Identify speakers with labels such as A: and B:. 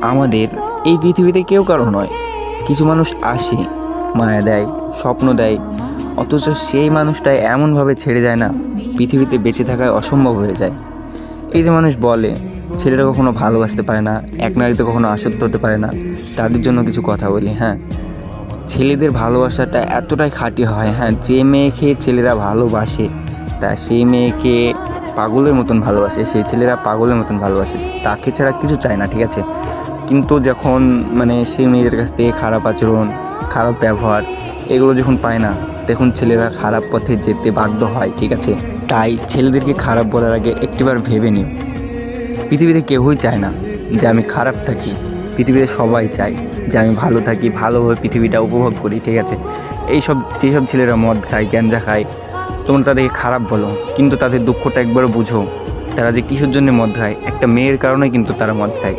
A: আমাদের এই পৃথিবীতে কেউ কারো নয়। কিছু মানুষ আসে, মায়া দেয়, স্বপ্ন দেয়, অথচ সেই মানুষটাই এমনভাবে ছেড়ে যায় না, পৃথিবীতে বেঁচে থাকায় অসম্ভব হয়ে যায়। এই যে মানুষ বলে ছেলেরা কখনো ভালোবাসতে পারে না, এক নারীতে কখনো আসক্ত হতে পারে না, তাদের জন্য কিছু কথা বলি। হ্যাঁ, ছেলেদের ভালোবাসাটা এতটাই খাঁটি হয়। হ্যাঁ, যে মেয়েকে ছেলেরা ভালোবাসে তা সেই মেয়েকে পাগলের মতন ভালোবাসে, সেই ছেলেরা পাগলের মতন ভালোবাসে, তাকে ছাড়া কিছু চায় না, ঠিক আছে। কিন্তু যখন সেই মেয়েদের কাছ থেকে খারাপ আচরণ, খারাপ ব্যবহার এগুলো যখন পায় না, তখন ছেলেরা খারাপ পথে যেতে বাধ্য হয়, ঠিক আছে। তাই ছেলেদেরকে খারাপ বলার আগে একটিবার ভেবে নিও। পৃথিবীতে কেউই চায় না যে আমি খারাপ থাকি, পৃথিবীতে সবাই চায় যে আমি ভালো থাকি, ভালোভাবে পৃথিবীটা উপভোগ করি, ঠিক আছে। যেসব ছেলেরা মদ খায়, গ্যাঞ্জা খায়, তোমরা তাদেরকে খারাপ বলো, কিন্তু তাদের দুঃখটা একবারও বুঝো। তারা যে কিসের জন্য মদ খায়, একটা মেয়ের কারণে কিন্তু তারা মদ খায়।